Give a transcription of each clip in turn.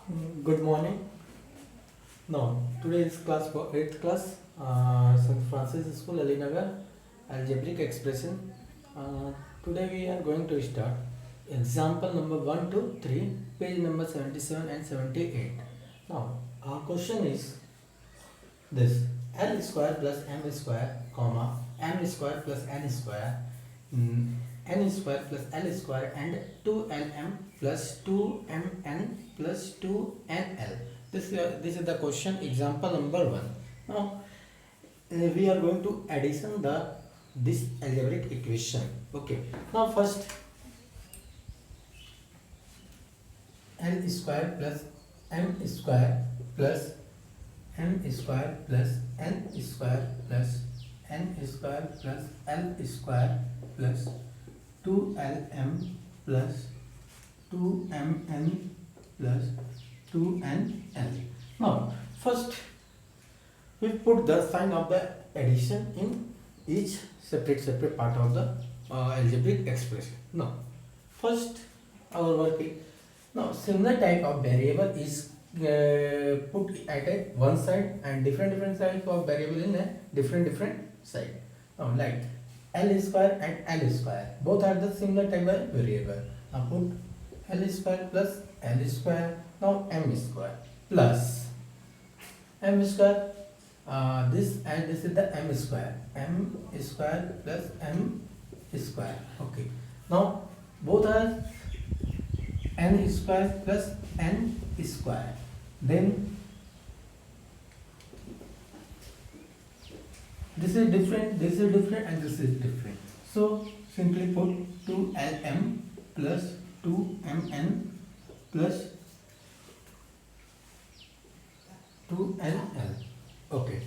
Good morning. No, today is class for 8th class, St. Francis School, Alinagar, algebraic expression. Today we are going to start example number 1 to 3, page number 77 and 78. Now, our question is this: L square plus M square, comma, M square plus N square, N square plus L square and 2LM plus 2MN plus 2NL. This is the question, example number 1. Now we are going to addition this algebraic equation. Okay. Now first L square plus M square plus M square plus N square plus N square plus L square plus 2LM plus 2MN plus 2NL. Now, first we put the sign of the addition in each separate part of the algebraic expression. Now, first our working. Now, similar type of variable is put at a one side and different types of variable in a different side. Now, like L square and L square, both are the similar type of variable. Now put L square plus L square. Now M square plus M square. This and this is the M square. M square plus M square. Okay. Now both are N square plus N square. Then this is different, and this is different. So simply put 2LM plus 2MN plus 2NL. Okay.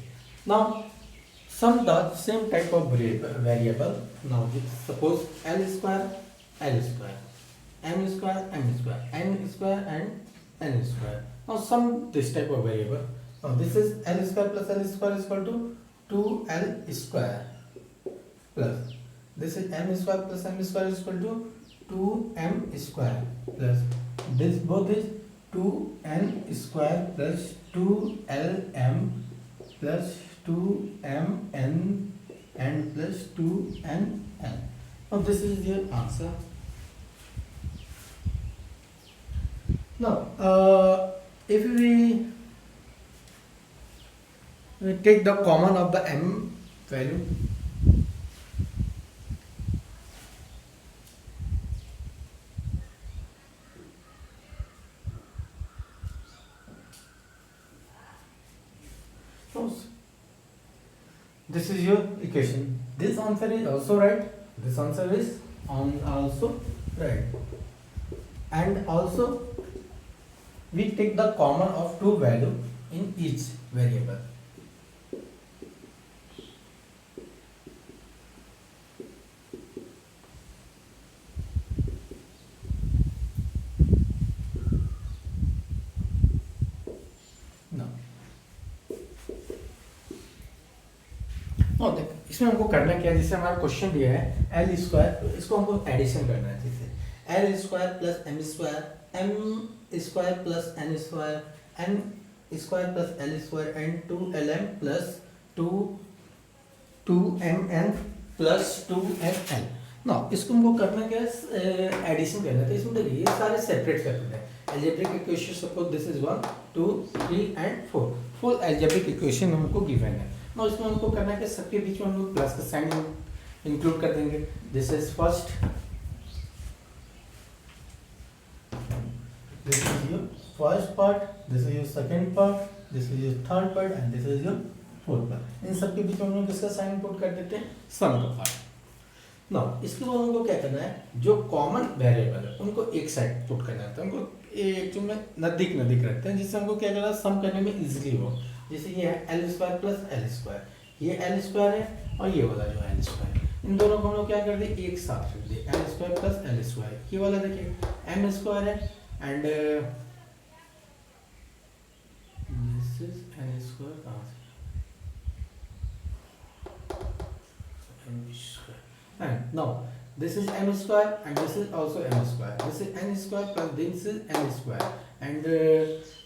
Now sum the same type of variable. Now suppose L square, M square, N square, and N square. Now sum this type of variable. Now this is L square plus L square is equal to 2L square plus this is M square plus M square is equal to 2M square plus this both is 2N square plus 2LM plus 2MN and plus 2NL. Now this is your answer. Now if we take the common of the M value, so this is your equation. This answer is also right. This answer is also right. And also we take the common of two value in each variable. देख इसमें हमको करना क्या है, जैसे हमारा question दिया है एल स्क्वायर, इसको हमको एडिशन करना है। जैसे L square plus M square, M square plus N square, N square plus L square and 2LM plus 2MN plus 2NL। ना इसको हमको करना क्या है, एडिशन करना है। तो इसमें देखिए ये सारे सेपरेट करते हैं algebraic equation. Suppose this is 1 2 3 and 4 full algebraic equation हमको गिवन है। ना इसमें हमको करना है कि सबके बीच में हम लोग प्लस का साइन इंक्लूड कर देंगे। This is first, this is your first part, this is your second part, this is your third part and this is your fourth part. इन सबके बीच में हम लोग किसका साइन इंक्लूड कर देते हैं, सम का पार्ट। ना इसके बाद हमको क्या करना है, जो कॉमन वेरिएबल है उनको एक साइड पुट करना है। तो हमको एक में नजदीक रखते हैं, जिससे हमको क्या करना है, सम करने में इजीली हो। जैसे ये है L square plus L square, ये एल स्क्वायर है और ये वाला जो एल स्क्वायर, इन दोनों को हम लोग क्या कर दिए, एक साथ रख दिए। L square plus L square, ये वाला देखिए एम स्क्वायर है and this is L square, कहाँ से M square and now This is m square and this is also m square. This is n square plus this is n square and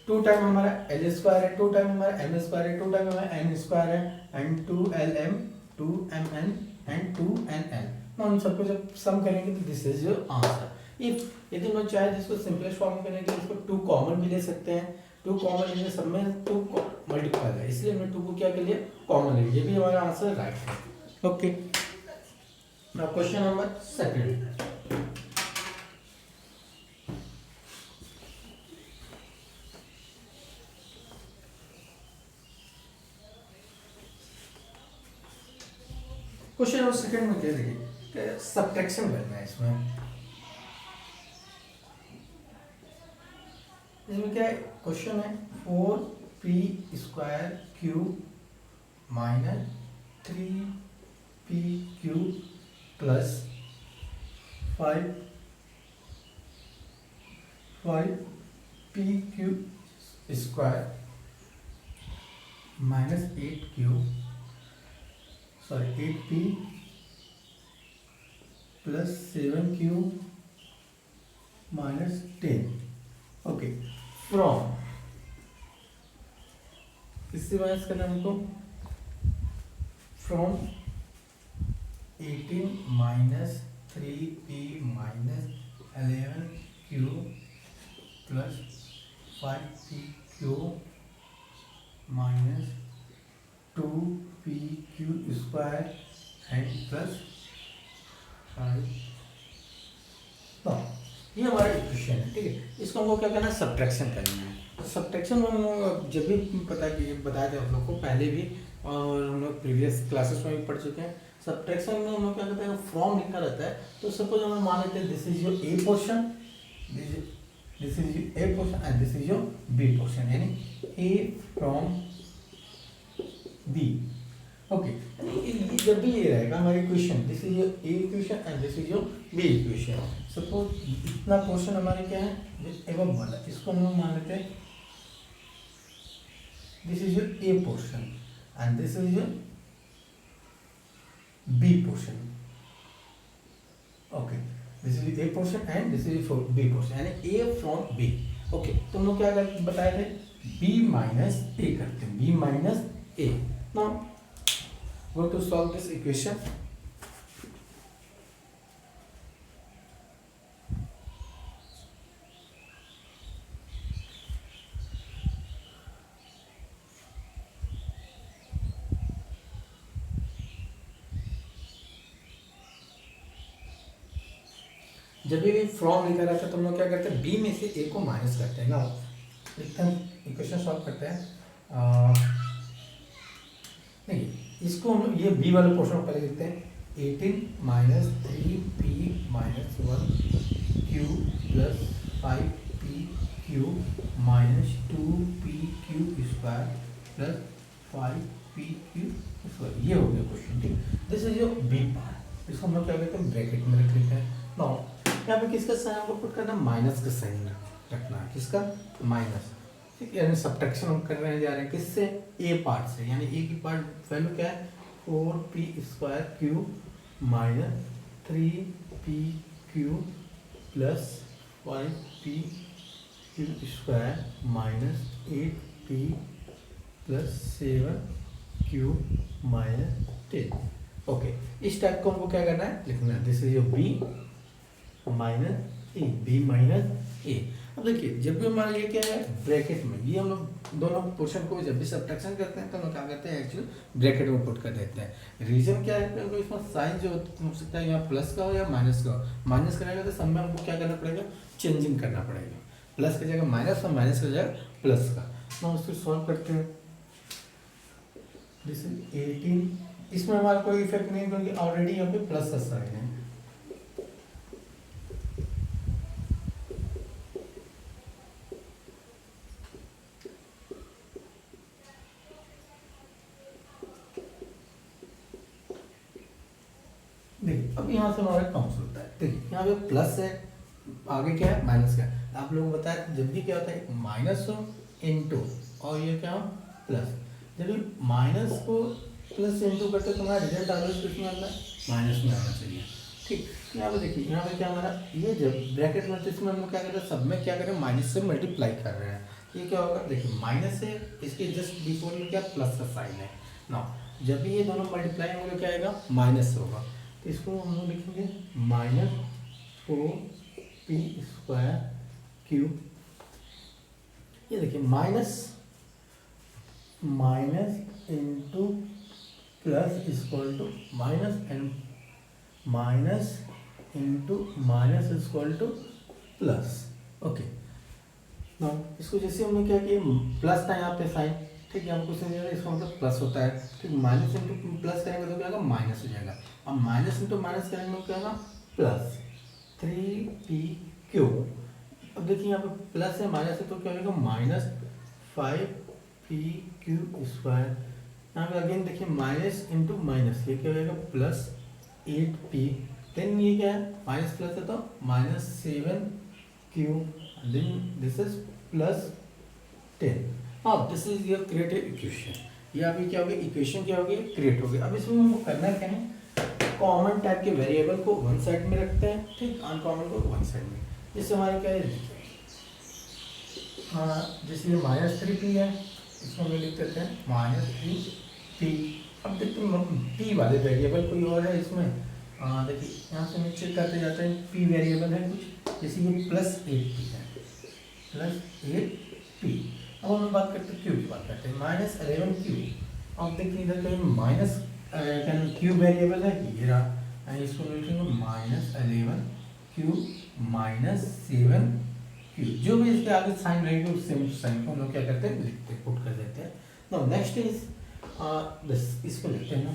2 time हमारा l square है, 2 time हमारा m square है, 2 time हमारा n square है and 2lm 2mn and 2nl। ना उन सबको जब सम करेंगे तो this is your answer. If यदि मैं चाहे जिसको सिंपलेस्ट फॉर्म करने के लिए इसको 2 कॉमन भी ले सकते हैं, 2 कॉमन लेने सब में 2 मल्टीप्लाई है, इसलिए हमने 2 को क्या कर लिया कॉमन ले, ये भी हमारा आंसर राइट है। Okay, now question number second. Question number second में क्या देखिए सब्ट्रैक्शन करना है। इसमें क्या है क्वेश्चन है 4p square cube minus 3p cube plus 5p cube square minus 8 cube 8p plus 7q minus 10। Okay, from इससे माइनस करना हमको from 18 minus 3p minus 11q plus 5pq minus 2pq square and plus 5। ये हमारा equation है, ठीक है। इसको हमको क्या करना है सब्ट्रैक्शन करना है। तो सब्ट्रैक्शन में हम लोग जब भी बताया था आप लोग को पहले भी और हम लोग प्रीवियस क्लासेस में भी पढ़ चुके हैं। सब्ट्रैक्शन में हम लोग क्या करते हैं फ्रॉम लिखा रहता है, तो सपोज हम मान लेते हैं this is your A portion, this is your A portion and this is your B portion, यानी ए फ्रॉम बी। ओके, जब भी ये रहेगा हमारी equation this is your A equation and this is your B equation. Suppose इतना portion हमारे क्या है एवं वाला, इसको हम मान लेते हैं this is your A portion and this is your B portion. Okay, this is A portion and this is B portion, यानी ए फ्रॉम बी। ओके, तो हम लोग क्या बताए थे बी माइनस ए करते हैं, B minus A. Now go to solve this equation। जब भी फ्रॉम लिखा रहता है तो हम लोग क्या करते हैं बी में से ए को माइनस करते हैं। ना लिखते हैं इक्वेशन सॉल्व करते हैं। नहीं, इसको हम ये बी वाले पोर्शन को पहले लिखते हैं 18 minus 3p minus 1q plus 5p Q minus 2pq square plus 5pq square. ये हो गया क्वेश्चन, ठीक। This is your B part, इसको हम लोग क्या कहते हैं ब्रैकेट में रख लेते हैं। नाउ यहाँ पे किसका साइन हमको पुट करना, माइनस का साइन रखना है, किसका माइनस, ठीक है। यानी सब्ट्रैक्शन हम करने जा रहे हैं किससे ए पार्ट से, यानी ए की पार्ट वैल्यू क्या है 4p square cube minus 3p cube plus 5p cube square minus 8p plus 7 cube minus 10। Okay, इस टाइप को हमको क्या करना है लिखना है this is your B minus A, B minus A. अब देखिए जब भी हमारा ये क्या है ब्रैकेट में, ये हम लोग दोनों पोर्शन को जब भी सब्ट्रैक्शन करते हैं तो हम लोग क्या करते हैं एक्चुअली ब्रैकेट में पुट कर देते हैं। रीजन क्या है क्योंकि इसमें साइन जो हो सकता है यहाँ प्लस का हो या माइनस का हो। माइनस करेगा तो सब में हमको क्या करना पड़ेगा चेंजिंग करना पड़ेगा, प्लस की जगह माइनस और माइनस की जगह प्लस का। तो हम उसको सॉल्व करते हैं। दिस इज 18, इसमें हमारा कोई इफेक्ट नहीं क्योंकि ऑलरेडी यहाँ पे प्लस का साइन है। देखिए अब यहाँ से हमारा काउंस होता है, देखिए यहाँ पे प्लस है, आगे क्या है माइनस का है। आप लोगों को बताया जब भी क्या होता है माइनस हो इनटू और ये क्या हो प्लस, जब भी माइनस को प्लस इनटू करते तो हमारा रिजल्ट ऑलवेज किसमें आता है माइनस में आना चाहिए। ठीक। यहाँ पे देखिए, यहाँ पे क्या हमारा ये जब ब्रैकेट में, तो इसमें हम लोग क्या कर रहे हैं, सब में क्या कर रहे हैं, माइनस से मल्टीप्लाई कर रहे हैं। ये क्या होगा, देखिए माइनस है, इसके जस्ट बिफोर में क्या प्लस का साइन है ना। जब भी ये दोनों मल्टीप्लाई होंगे तो क्या आएगा, माइनस होगा। तो इसको हम लोग लिखेंगे माइनस 4p² ये देखिए minus into plus equal to minus and minus into minus equal to plus. Okay, इसको जैसे हमने क्या किया, प्लस था यहाँ पे साइन, ठीक है, हमको समझ रहा है इसका मतलब प्लस होता है, ठीक। माइनस इंटू प्लस करेंगे तो क्या होगा, माइनस हो जाएगा, और माइनस इंटू माइनस करेंगे तो क्या होगा, प्लस 3p²। अब देखिए यहाँ पे प्लस है माइनस है तो क्या होगा, माइनस 5p²। यहाँ पे अगेन देखिए माइनस इंटू माइनस, ये क्या होगा, प्लस 8p। देन ये क्या है, माइनस प्लस है तो minus 7q, then this is plus 10। हाँ, this is your created equation. ये अभी क्या हो गया, इक्वेशन क्या हो गई, क्रिएट हो गई। अब इसमें हमको करना क्या है, कॉमन टाइप के वेरिएबल को वन साइड में रखते हैं, ठीक, अनकॉमन को वन साइड में। जिससे हमारे क्या है, जैसे ये -3p है, इसको हम लिख देते हैं -3p। अब देखते हैं p वाले वेरिएबल कोई और है इसमें, देखिए यहाँ से हम चेक करते जाते हैं, p वेरिएबल है कुछ, जैसे ये +8p है, +8p। अब हम बात करते हैं q की, बात करते हैं -11q। अब देखिए इधर कहीं माइनस q वेरिएबल है, ये रहा, इसको लिखेंगे -11q -7q। जो भी इसके आगे साइन रहेगी उस सेम साइन को हम लोग क्या करते हैं, लिखते हैं, पुट कर देते हैं। नाउ नेक्स्ट इज दिस, इसको लिखते हैं ना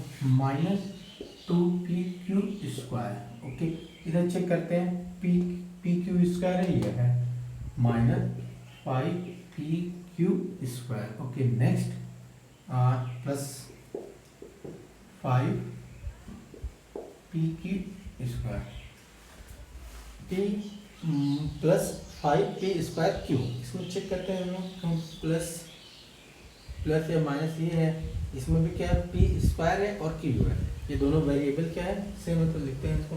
-2pq²। ओके, इधर चेक करते हैं, pq² है, ये है -5pq²। Okay, next plus 5pq², p plus 5p²q। इसमें चेक करते हैं हम प्लस या माइनस ये है, इसमें भी क्या है, p² है और q है, ये दोनों वेरिएबल क्या है, सेम है, तो लिखते हैं इसको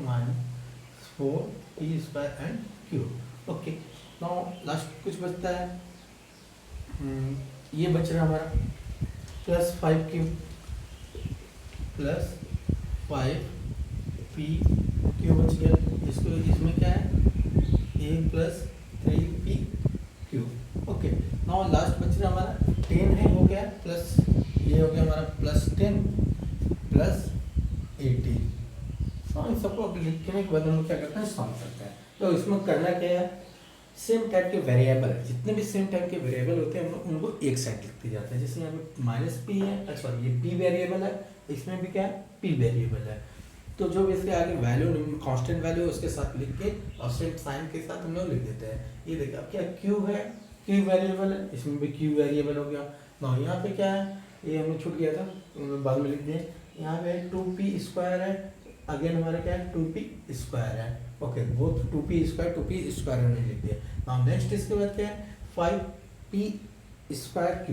-4p² and q। Okay, now last कुछ बचता है, ये बच रहा हमारा प्लस 5q प्लस 5pq बच गया। इसको इसमें क्या है, a plus 3pq। Okay, now last बच रहा हमारा 10 है, हो गया, प्लस ये हो गया हमारा +10 प्लस 18। इन सबको लिखने के बाद हम लोग क्या करते हैं, सॉल्व करते हैं। तो इसमें करना क्या है, सेम टाइप के वेरिएबल, जितने भी सेम टाइप के वेरिएबल होते हैं हम लोग उनको एक साइड लिखते जाते हैं। जैसे यहाँ पे -p है, सॉरी ये p वेरिएबल है, इसमें भी क्या है, p वेरिएबल है, तो जो भी इसके आगे वैल्यू, कांस्टेंट वैल्यू उसके साथ लिख के और सेम साइन के साथ हम लोग लिख देते हैं। ये देखिए अब क्या q है, q वेरिएबल है, इसमें भी q वेरिएबल हो गया। ना यहाँ पे क्या है, ये हमें छूट गया था, बाद में लिख दिए। यहाँ पे 2p² है, अगेन हमारा क्या है, 2p² है। ओके, वो 2p² हमने लिख दिया। नाउ नेक्स्ट इसके बाद क्या है, 5p²q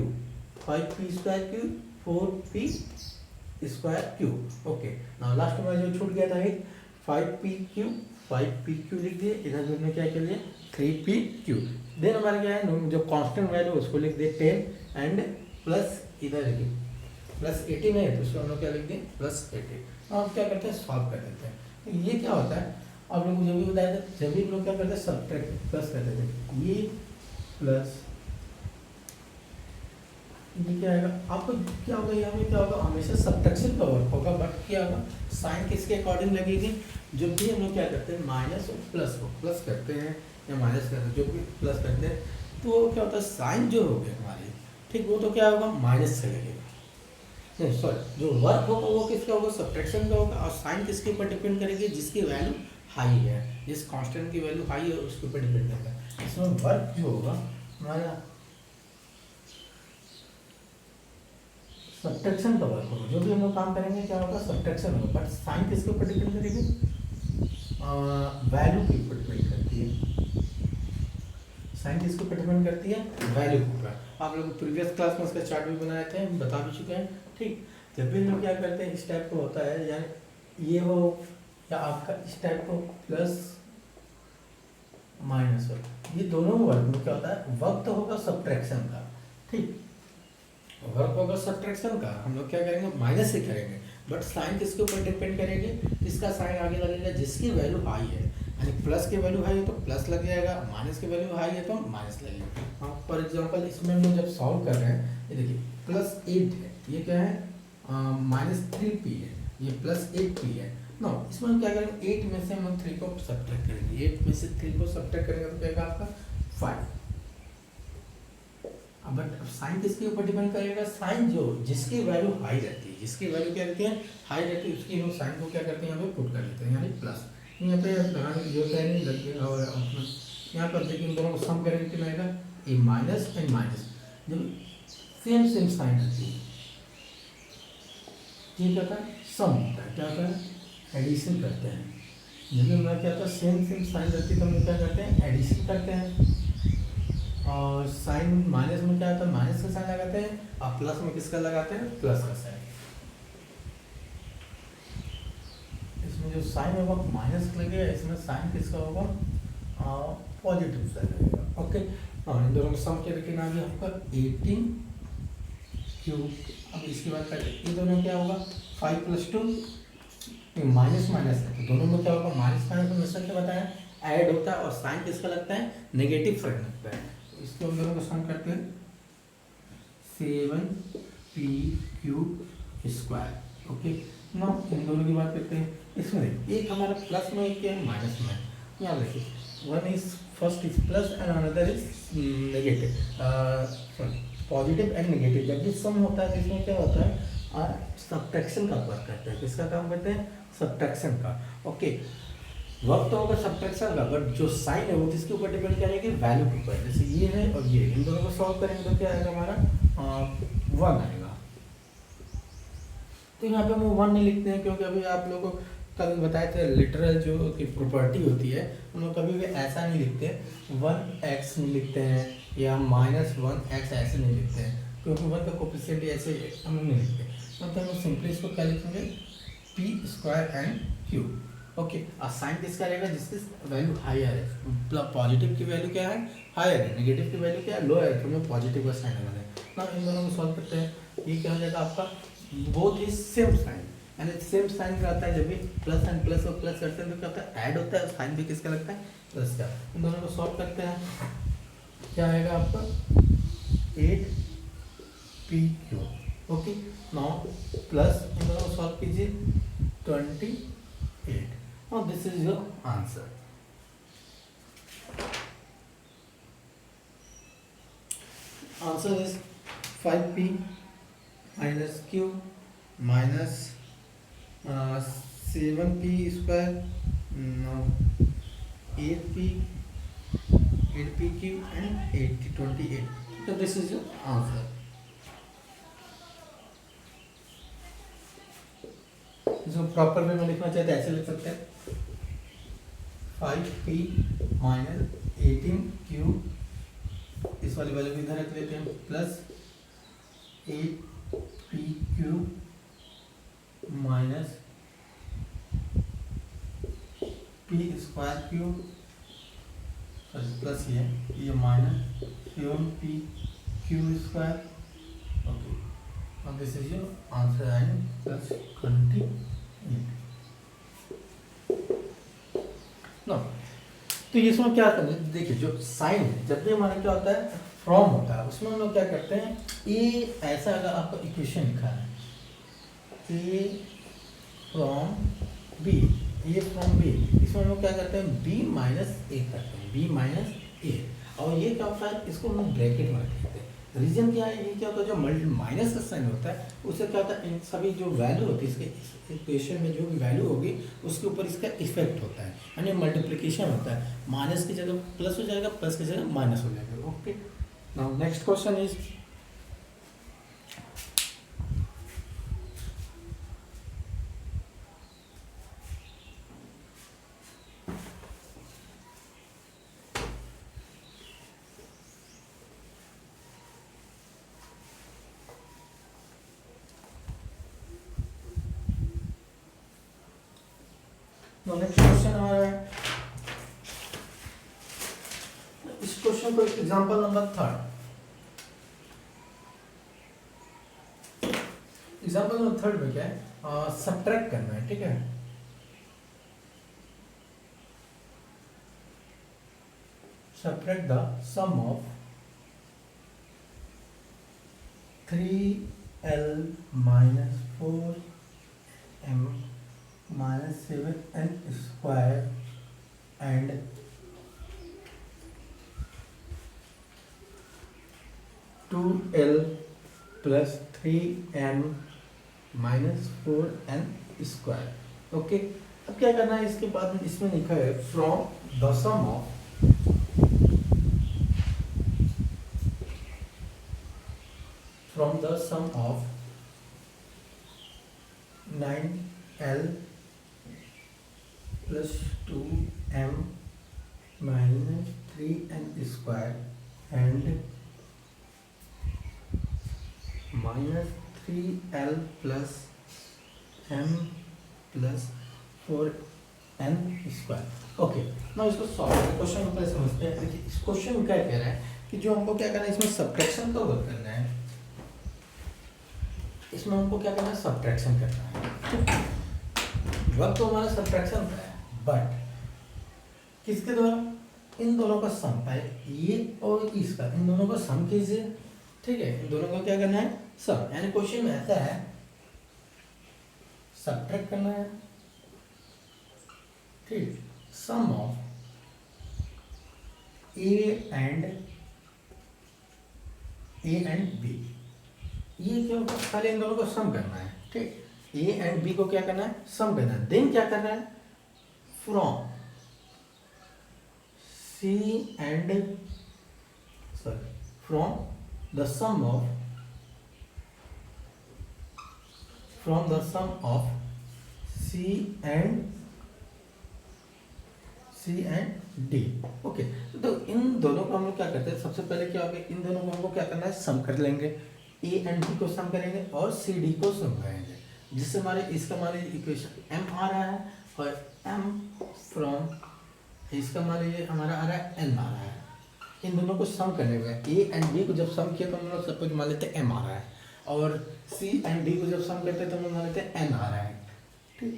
4p²q। Okay, now last में जो छूट गया था एक 5pq लिख दिए, इधर हमने क्या कर लिया, 3pq। देन हमारा क्या है, जो कांस्टेंट वैल्यू उसको लिख दिए 10 एंड प्लस इधर लिखिए +18 है, तो उसको हम लोग क्या लिख दें, +18। अब क्या करते हैं, सॉल्व कर देते हैं। तो ये क्या होता है, आप लोग को जब भी बताया था, जब भी हम लोग क्या करते हैं, सब्ट्रैक्ट प्लस करते थे, ये प्लस ये क्या आएगा, आपको क्या होगा, यहाँ पे क्या होगा, हमेशा सब्ट्रैक्शन का वर्क होगा, बट क्या होगा, साइन किसके अकॉर्डिंग लगेगी, जब भी हम लोग क्या करते हैं, माइनस और प्लस को प्लस करते हैं या माइनस करते हैं, जो भी प्लस करते हैं, तो क्या होता है, साइन जो हो गया हमारी, ठीक, वो तो क्या होगा, माइनस से लगेगा, नहीं सॉरी, जो वर्क होगा वो किसका होगा, सब्ट्रैक्शन का होगा। और साइन किसके ऊपर डिपेंड करेगी, जिसकी वैल्यू हाई है, जिस कांस्टेंट की वैल्यू हाई है उसके ऊपर डिपेंड करता है। इसमें वर्क जो होगा हमारा सब्ट्रैक्शन का वर्क होगा, जो भी हम लोग काम करेंगे क्या होगा, सब्ट्रैक्शन होगा, बट साइन किसके ऊपर डिपेंड करेगी, वैल्यू के ऊपर डिपेंड करती है। साइन किसके ऊपर डिपेंड करती है, वैल्यू के ऊपर। आप लोग प्रीवियस क्लास में उसका चार्ट भी बनाए थे, हम बता भी चुके हैं, ठीक। जब भी हम लोग क्या करते हैं, इस टाइप का होता है, यानी ये हो या आपका इस टाइप को प्लस माइनस हो, ये दोनों वर्क में क्या होता है, वर्क तो होगा सब्ट्रैक्शन का, ठीक, वर्क होगा सब्ट्रैक्शन का, हम लोग क्या करेंगे माइनस से करेंगे, बट साइन किसके ऊपर डिपेंड करेंगे, किसका साइन आगे लगेगा, जिसकी वैल्यू हाई है, यानी प्लस की वैल्यू हाई है तो प्लस लग जाएगा, माइनस की वैल्यू हाई है तो माइनस लगेगा। हाँ, फॉर एग्जांपल इसमें हम लोग जब सॉल्व कर रहे हैं, ये देखिए +8 है, ये क्या है -3p है, ये +8p है। नो, इसमें हम क्या करेंगे, 8 में से हम 3 को सब्ट्रैक्ट करेंगे, 8 में से 3 को सब्ट्रैक्ट करेंगे तो क्या आएगा आपका 5। बट साइन किसके ऊपर डिपेंड करेगा, साइन जो जिसकी वैल्यू हाई रहती है, जिसकी वैल्यू क्या रहती है, हाई रहती है, उसकी हम साइन को क्या करते हैं यहाँ पे पुट कर लेते हैं, यानी प्लस। यहाँ पे लगाने की जरूरत है नहीं, लग गया और अपना यहाँ पर देखिए इन दोनों को सम करेंगे कितना आएगा, ए माइनस एंड माइनस, जब सेम सेम साइन रहती है, ये क्या होता है, सम होता है, क्या होता है, एडिशन करते हैं। जब हमारा क्या होता है, सेम सेम साइन रहती है तो हम क्या करते हैं, एडिशन करते हैं। और साइन माइनस में क्या होता है, माइनस का साइन लगाते हैं, और प्लस में किसका लगाते हैं, प्लस का साइन। इसमें जो साइन होगा माइनस लगेगा, इसमें साइन किसका होगा, पॉजिटिव साइन लगेगा। ओके, और इन दोनों का सम क्या लेकिन आगे आपका 18 क्यूब। अब इसके बाद ये दोनों क्या होगा, 5 + 2 माइनस माइनस है, तो दोनों में क्या होगा, माइनस माइनस में इसका क्या बताया, ऐड होता है, और साइन किसका लगता है, नेगेटिव साइन लगता है। इसको हम दोनों को सम करते हैं, 7p³ ओके। ना इन दोनों की बात करते हैं, इसमें एक हमारा प्लस में, एक क्या है माइनस में, यहाँ देखिए one is first is plus and another is negative, sorry positive and negative. जब भी सम होता है तो इसमें क्या होता है, सब्ट्रैक्शन का वर्क करते हैं, किसका काम करते हैं, सब्ट्रैक्शन का। ओके, वर्क तो होगा सब्ट्रैक्शन का, बट जो साइन है वो किसके ऊपर डिपेंड करेगी, वैल्यू के ऊपर। जैसे ये है और ये, इन दोनों को सॉल्व करेंगे तो क्या आएगा हमारा 1 आएगा। तो यहाँ पे हम 1 नहीं लिखते हैं, क्योंकि अभी आप लोगों को कल बताए थे लिटरल जो की प्रॉपर्टी होती है, हम लोग कभी भी ऐसा नहीं लिखते 1x नहीं लिखते हैं, या -1x ऐसे नहीं लिखते हैं, क्योंकि 1 का कोफिशिएंट ऐसे हम लोग नहीं लिखते। मतलब हम सिंपली इसको क्या लिखेंगे, p² ओके। और साइन किसका रहेगा, जिसकी वैल्यू हायर है, पॉजिटिव की वैल्यू क्या है, हायर है, नेगेटिव की वैल्यू क्या है, लो है, तो हमें पॉजिटिव का साइन लगाना है ना। इन दोनों को सॉल्व करते हैं, ये क्या हो जाएगा आपका, बोथ इज सेम साइन, यानी सेम साइन रहता है, जब भी प्लस एंड प्लस और प्लस करते हैं तो क्या होता है, ऐड होता है, साइन भी किसका लगता है, प्लस का। इन दोनों को सॉल्व करते हैं, क्या आएगा आपका 8p³ ओके। नाउ प्लस इन दोनों को सॉल्व कीजिए 28। Now this is your answer. Answer is 5p minus q minus 7p², now 8p³ and 28. So this is your answer. इसको प्रॉपर वे में लिखना चाहते हैं ऐसे लिख सकते हैं, 5p - 18q, इस वाली वैल्यू भी इधर रख लेते हैं, plus 8p³ minus p² plus ये minus 7p³ okay. Now this is your answer and plus 28. Now, तो ये इसमें क्या करना है, देखिए जो साइन है जब भी हमारा क्या होता है, फ्रॉम होता है, उसमें हम लोग क्या करते हैं, ए ऐसा अगर आपका इक्वेशन लिखा है, A from B, A from B, इसमें हम लोग क्या करते हैं, बी माइनस ए करते हैं, बी माइनस ए, और ये क्या होता है, इसको हम लोग ब्रैकेट में रखते हैं। रीजन क्या है, ये क्या होता है, जो माइनस का साइन होता है उससे क्या होता है, इन सभी जो वैल्यू होती है इसके इक्वेशन में जो भी वैल्यू होगी उसके ऊपर इसका इफेक्ट होता है, यानी मल्टीप्लिकेशन होता है, माइनस की जगह प्लस हो जाएगा, प्लस की जगह माइनस हो जाएगा। Okay, now next question is next question हमारा है, इस क्वेश्चन को एग्जांपल नंबर 3, एग्जांपल नंबर 3 में क्या है, सब्ट्रैक्ट करना है, ठीक है। Subtract the sum of 3l minus 4m minus 7n square and 2l plus 3m minus 4n square। Okay, अब क्या करना है, इसके बाद में इसमें लिखा है from the sum of nine l plus 2m minus 3n square and minus 3l plus m plus 4n square। Okay, ना इसको सॉल्व करते हैं, क्वेश्चन को पहले समझते हैं। देखिए इस क्वेश्चन में क्या कह रहा है कि जो हमको क्या करना है, इसमें सब्ट्रैक्शन का वर्क करना है, इसमें हमको क्या करना है, सब्ट्रैक्शन करना है। वर्क तो हमारा सब्ट्रैक्शन का है, बट किसके द्वारा, इन दोनों का सम, पहले ये और इसका, इन दोनों का सम कीजिए, ठीक है। इन दोनों का क्या करना है, सम। यानी क्वेश्चन में ऐसा है, सब्ट्रैक्ट करना है, ठीक, सम ऑफ ए एंड बी। ये क्या होगा, पहले इन दोनों को सम करना है, ठीक। ए एंड बी को क्या करना है, सम करना है। देन क्या करना है, from C and from the sum of C and D. Okay, तो इन दोनों को हम लोग क्या करते हैं, सबसे पहले क्या होगा, इन दोनों को हमको क्या करना है, सम कर लेंगे। ए एंड बी को सम करेंगे और सी डी को सम करेंगे, जिससे हमारे इसका हमारे इक्वेशन m आ रहा है और m फ्रॉम इसका हमारे ये हमारा आ रहा है n आ रहा है। इन दोनों को सम करने में ए एंड बी को जब सम किया तो हम लोग सपोज मान लेते हैं m आ रहा है, और सी एंड डी को जब सम करते हैं तो हम लोग मान लेते हैं n आ रहा है, ठीक।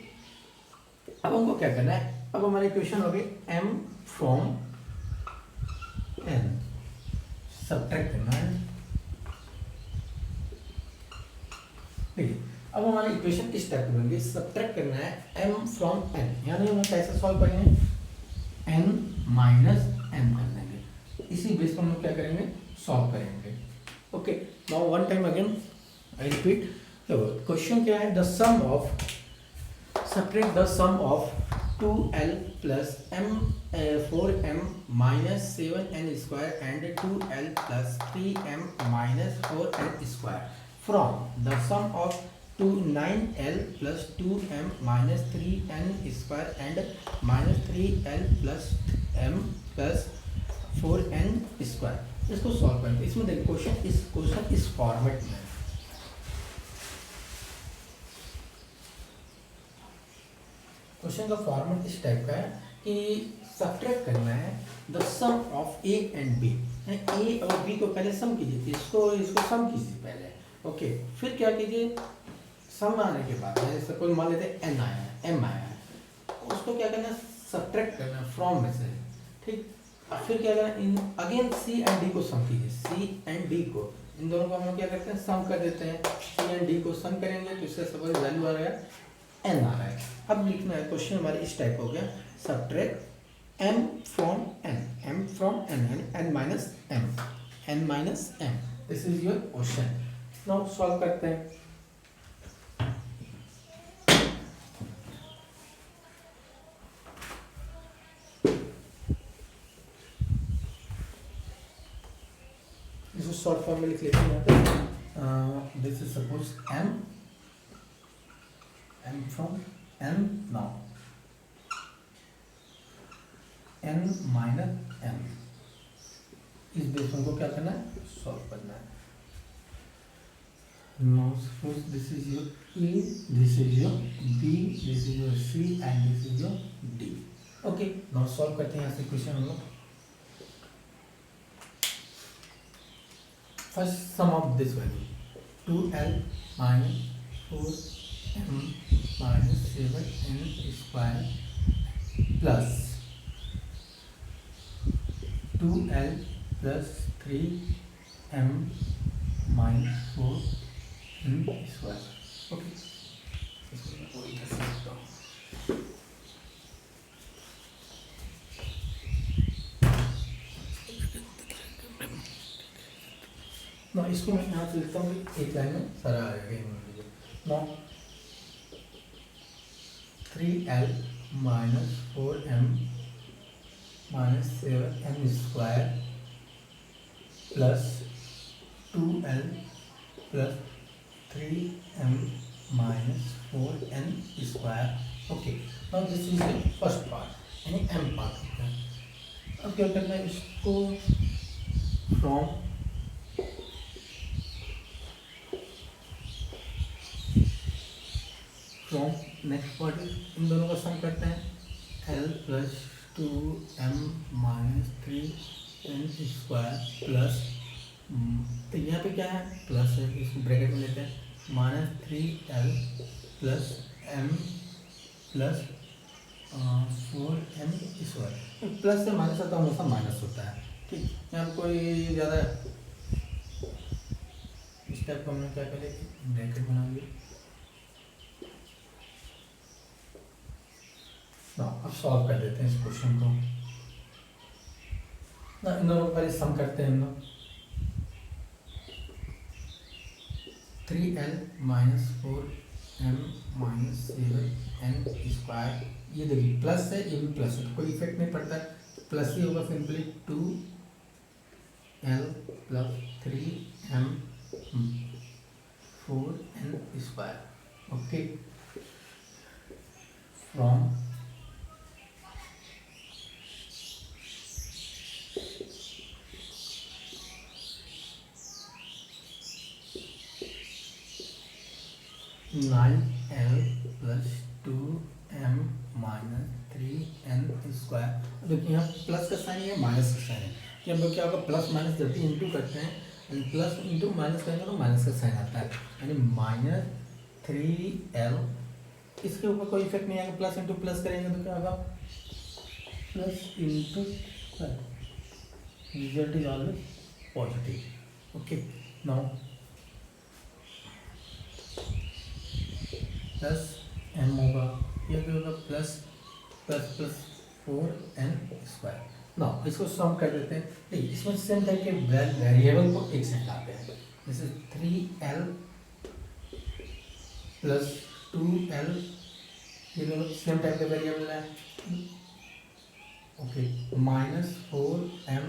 अब हमको क्या करना है, अब हमारी इक्वेशन होगी m फ्रॉम n, सब्ट्रैक्ट करना है, ठीक है। अब हमारी इक्वेशन इस टाइप की बनेगी, सब्ट्रैक्ट करना है m फ्रॉम n, यानी हम कैसे सॉल्व करेंगे, n माइनस m कर देंगे, इसी बेस पर हम लोग क्या करेंगे, सॉल्व करेंगे। Okay, now one time again I repeat, तो क्वेश्चन क्या है, the sum of, subtract the sum of 2l plus m 4m minus 7n square and 2l plus 3m minus 4n square from the sum of 9l plus 2m minus 3n square and minus 3l plus m plus 4n square। इसको solve करेंगे। इसमें देखिए question इस format में, question का format इस type का है कि सब्ट्रैक्ट करना है the sum of A and B. A और बी को पहले सम कीजिए, इसको सम कीजिए पहले, ओके। फिर क्या कीजिए, सम आने के बाद जैसे कोई मान लेते हैं n आया है, m आया है, उसको क्या करना है, सब्ट्रैक्ट करना है फ्रॉम में से, ठीक। फिर क्या करना है, इन अगेन सी एंड डी को सम कीजिए, सी एंड डी को, इन दोनों को हम लोग क्या करते हैं, सम कर देते हैं। सी एंड डी को सम करेंगे तो इससे सपोज वैल्यू आ रहा है n आ रहा है। अब लिखना है, क्वेश्चन हमारे इस टाइप हो गया, subtract m from n, n minus m, this is your question. Now solve करते हैं। इसको शॉर्ट फॉर्म में लिख लेते हैं यहाँ पे, this is suppose m from n, now n minus m, इस बेस में को क्या करना है, सॉल्व करना है। now suppose this is your a, this is your b, this is your c and this is your D. Okay, now solve करते हैं यहाँ से क्वेश्चन हम लोग। First sum of this value 2l minus 4m minus 7n square plus 2l plus 3m minus 4n square. Okay, इसको मैं और इधर से लिखता हूँ। ना इसको मैं यहाँ से लिखता हूँ, एक लाइन में सारा आ जाएगा। No 3l minus 4m minus 7m square plus 2l plus 3m minus 4n square. Okay, now this is the first part यानी m पार्ट होता है। अब क्या करना है, इसको फ्रॉम नेक्स्ट पार्ट इन दोनों का सम करते हैं। l plus 2m minus 3n square plus, तो यहाँ पे क्या है, प्लस है, इसको ब्रैकेट में लेते हैं, minus 3l plus m plus 4n square. Plus से माइनस आता है, हमेशा माइनस होता है। ठीक, यहाँ पर कोई ज़्यादा इस टाइप का हमने क्या करें, ब्रैकेट बनाएंगे। अब सॉल्व कर देते हैं इस क्वेश्चन को ना। इन दोनों को पहले सम करते हैं हम लोग। 3l minus 4m minus 7n square, ये देखिए प्लस है, ये भी प्लस है, तो कोई इफेक्ट नहीं पड़ता है, प्लस ही होगा simply. 2l plus 3m 4n square. Okay, from 9l plus 2m minus 3n square. देखिए यहाँ प्लस का साइन है, माइनस का साइन है, कि हम लोग क्या होगा, प्लस माइनस जब भी इंटू करते हैं, प्लस इंटू माइनस करेंगे तो माइनस का साइन आता है, यानी माइनस 3l। इसके ऊपर कोई इफेक्ट नहीं आएगा, प्लस इंटू प्लस करेंगे तो क्या होगा, plus into, result is always positive. Okay, now plus m होगा, ये भी होगा plus plus plus 4n square. ना इसको सम कर देते हैं। देखिए इसमें सेम टाइप के वेरिएबल को एक साइड लाते हैं, जैसे 3l प्लस 2l, ये दोनों सेम टाइप के वेरिएबल है। Okay, minus 4m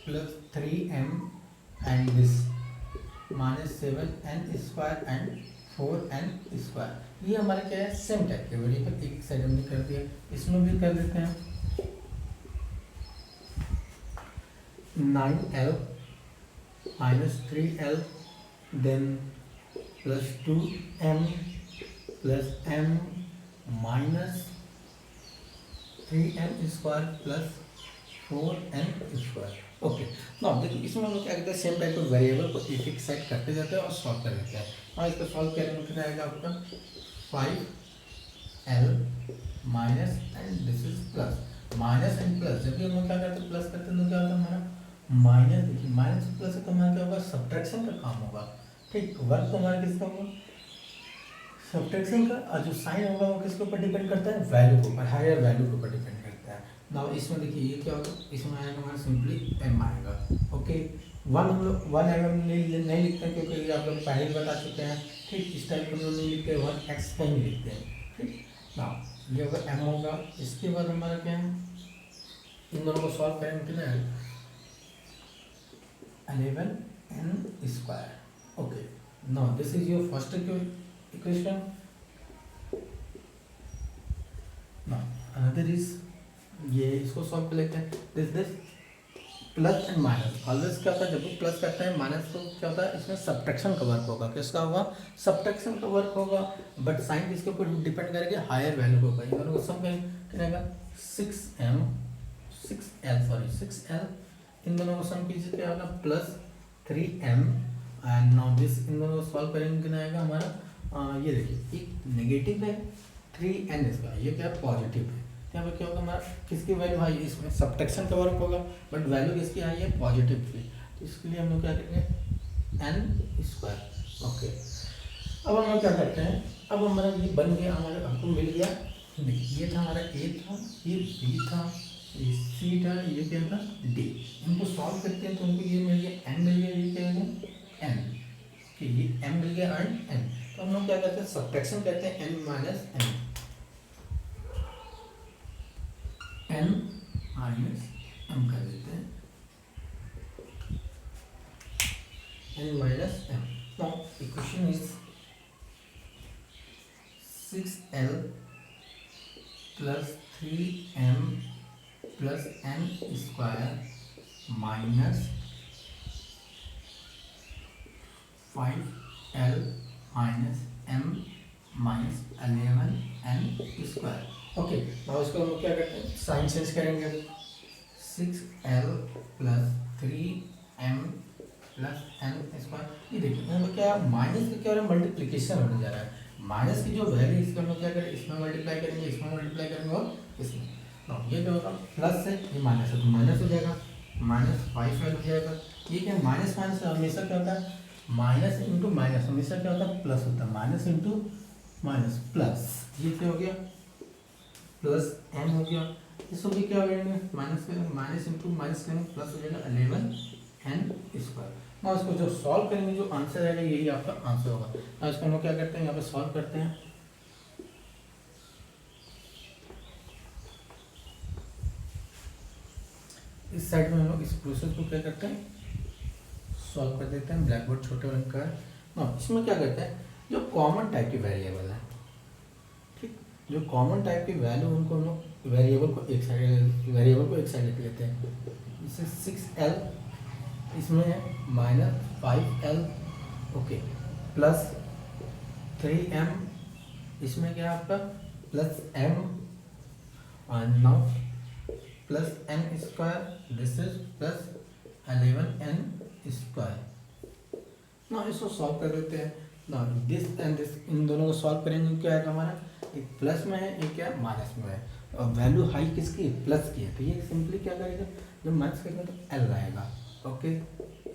plus 3m and this minus 7n square and 4n square. ये हमारे क्या है, सेम टाइप के वेरिएबल, एक साइड हमने कर दिया, इसमें भी कर देते हैं। 9l minus 3l then plus 2m plus m minus 3n square plus 4n square. Okay, ना देखिए इसमें हम लोग क्या करते हैं, सेम टाइप के वेरिएबल को एक एक सेट करते जाते हैं और सॉल्व कर देते हैं। और इसको सॉल्व करने में कितना आएगा आपका, 5l minus and this is plus, minus and plus, जब भी हम लोग क्या करते हैं प्लस करते हैं तो क्या होता है हमारा माइनस। देखिए माइनस प्लस से तो हमारा क्या होगा, सब्ट्रैक्शन का काम होगा। ठीक, वर्क तो हमारा किसका होगा, सब्ट्रैक्शन का, और जो साइन होगा वो किसके ऊपर डिपेंड करता है, वैल्यू के ऊपर, हायर वैल्यू के ऊपर डिपेंड करता है। नाउ इसमें देखिए ये क्या होगा, इसमें आएगा हमारा सिंपली m आएगा। ओके, 1 हम लोग 1 mm नहीं लिखते हैं, क्योंकि आप लोग पहले ही बता चुके हैं। ठीक, इस टाइप हम लोग नहीं लिखते, 1x कहीं लिखते हैं। ठीक, नाउ ये होगा m होगा। इसके बाद हमारा क्या है, इन दोनों को सॉल्व करेंगे कितना है, 11n square. Okay, now this is your first equation. Now another is, ये इसको सॉल्व कर लेते हैं। This plus and minus always क्या होता है, जब भी प्लस करते हैं माइनस तो क्या होता है, इसमें सब्ट्रैक्शन का वर्क होगा। किसका होगा, सब्ट्रैक्शन का वर्क होगा। बट साइन किसके ऊपर डिपेंड करेगा, हायर वैल्यू के ऊपर। इन दोनों को सम करेगा 6L इन दोनों को सम कीजिए, क्या होगा plus 3M and now this, इन दोनों को सॉल्व करेंगे कितना आएगा हमारा, ये देखिए एक नेगेटिव है 3N इसका, ये क्या पॉजिटिव है। यहाँ पे क्या होगा हमारा, किसकी वैल्यू हाई है, इसमें सब्ट्रैक्शन का वर्क होगा, बट वैल्यू किसकी हाई है, पॉजिटिव की। तो इसके लिए हम लोग क्या करेंगे, n²। ओके, अब हम लोग क्या करते हैं, अब हमारा ये बन गया, हमारा हमको मिल गया, ये था हमारा A था, ये B था, ये C था, ये क्या था D। इनको सॉल्व करते हैं तो हमको ये मिल गया n मिल गया, ये क्या है n, कि ये m मिल गया एंड n। तो हम लोग क्या करते हैं, सब्ट्रैक्शन करते हैं n minus m, n minus m कर देते हैं, n minus m। Now equation is 6L plus 3M plus n² minus 5L minus m minus 11n²। Okay, now इसको हम क्या करते हैं, साइन चेंज करेंगे। 6L plus 3M plus n²। ये देखिए यहाँ पे क्या माइनस का क्या हो रहा है, मल्टीप्लीकेशन होने जा रहा है। माइनस की जो वैल्यू इसको हम क्या करें, इसमें मल्टीप्लाई करेंगे, इसमें मल्टीप्लाई करेंगे और इसमें। तो ये क्या होगा, प्लस है, ये माइनस है तो माइनस हो जाएगा, माइनस 5L हो जाएगा। ये क्या माइनस माइनस हमेशा क्या होता है, माइनस इंटू माइनस हमेशा क्या होता है, प्लस होता है, माइनस इंटू माइनस प्लस। ये क्या हो गया, प्लस m हो गया। इसको भी क्या करेंगे, माइनस करेंगे, माइनस इंटू माइनस करेंगे, प्लस हो जाएगा 11n²। ना इसको जो सॉल्व करेंगे, जो आंसर आएगा यही आपका आंसर होगा। ना इसको हम लोग क्या करते हैं, यहाँ पे सॉल्व करते हैं। इस साइड में हम लोग इस प्रोसेस को क्या करते हैं, सॉल्व कर देते हैं। ब्लैक बोर्ड छोटे रंग का है ना, इसमें क्या करते हैं, जो कॉमन टाइप की वेरिएबल है, ठीक, जो कॉमन टाइप की वैल्यू उनको हम लोग वेरिएबल को एक साइड लिख लेते हैं। जैसे 6L इसमें minus 5L, okay, plus 3M इसमें क्या है आपका, प्लस m और now plus n², this is plus 11n²। ना इसको सॉल्व कर देते हैं। ना दिस एंड दिस, इन दोनों को सॉल्व करेंगे, क्या आएगा हमारा, एक प्लस में है, एक क्या माइनस में है, और वैल्यू हाई किसकी, प्लस की है, तो ये सिंपली क्या करेगा, जब माइनस करेंगे तो L आएगा, ओके,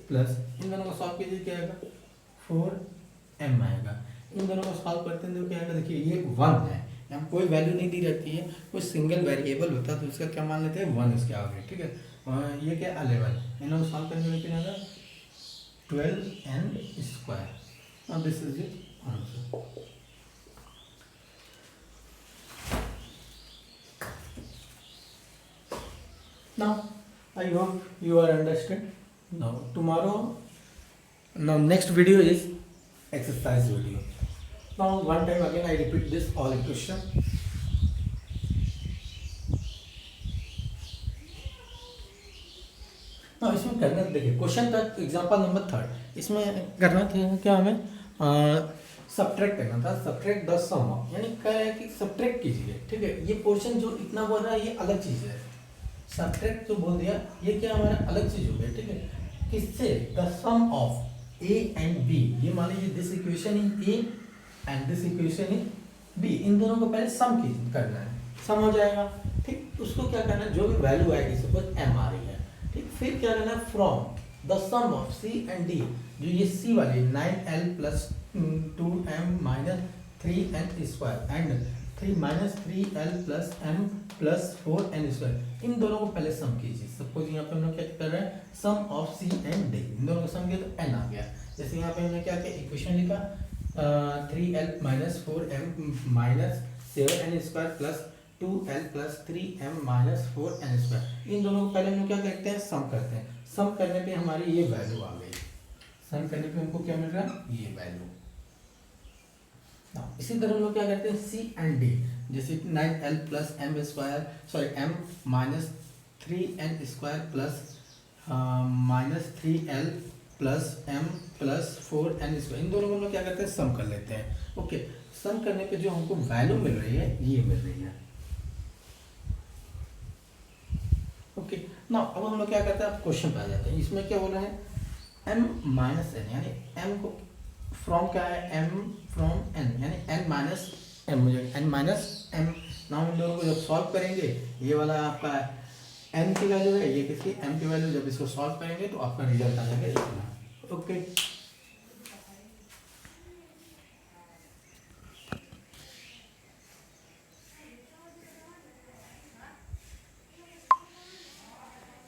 प्लस इन दोनों को सॉल्व कीजिए, क्या आएगा 4M आएगा। इन दोनों को सॉल्व करते हैं तो क्या आएगा, देखिए ये 1 है, यहाँ कोई वैल्यू नहीं दी रहती है, कोई सिंगल वेरिएबल होता है तो उसका क्या मान लेते हैं 1 इसके आगे, ठीक है। ये क्या 11, इन लोगों को सॉल्व करने में कितना आएगा 12n²। Now this is the answer. Now I hope you are understood. Now next video is exercise video. Now one time again I repeat this all equation. Now इसमें करना, देखिए क्वेश्चन का एग्जांपल नंबर 3, इसमें करना था क्या, हमें subtract करना था, सब्ट्रैक्ट द सम ऑफ, यानी कह रहा है कि सब्ट्रैक्ट कीजिए, ठीक है। ये पोर्शन जो इतना बोल रहा है ये अलग चीज़ है, सब्ट्रैक्ट जो बोल दिया ये क्या हमारा अलग चीज़ हो गया, ठीक है। किससे, the sum of a and b, ये मान लीजिए this equation is a and this equation is b, इन दोनों को पहले सम करना है, सम हो जाएगा, ठीक। उसको क्या करना है, जो भी वैल्यू आएगी, सपोज m आ रही है, ठीक, फिर क्या करना है, from the sum of c and d, जो ये c वाली 9L plus 2M minus 3n² and 3L plus m plus 4n², इन दोनों को पहले सम कीजिए। सपोज यहाँ पे हम लोग क्या कर रहे हैं, सम ऑफ c एंड d, इन दोनों को सम किया तो n आ गया। जैसे यहाँ पे हमने क्या किया, इक्वेशन लिखा 3L minus 4M minus 7n² plus 2L plus 3M minus 4n², इन दोनों को पहले हम लोग क्या करते हैं, सम करते हैं। सम करने पे हमारी ये वैल्यू आ गई, सम करने पे हमको क्या मिल रहा है, ये वैल्यू। इसी तरह हम लोग क्या करते हैं, C एंड D, जैसे 9L plus m minus 3n² plus -3l plus m plus 4n square, इन दोनों को हम लोग क्या करते हैं, सम कर लेते हैं। ओके, सम करने पे जो हमको वैल्यू मिल रही है ये मिल रही है। ओके ना, अब हम लोग क्या करते हैं, अब क्वेश्चन पे आ जाते हैं। इसमें क्या हो रहा है, m माइनस n, यानी m को फ्रॉम क्या है, m फ्रॉम n, यानी n माइनस m हो जाएगा, n माइनस m। ना हम दोनों को जब सॉल्व करेंगे, ये वाला आपका n की वैल्यू है, ये किसकी m की वैल्यू, जब इसको सॉल्व करेंगे तो आपका रिजल्ट आ जाएगा इतना। ओके।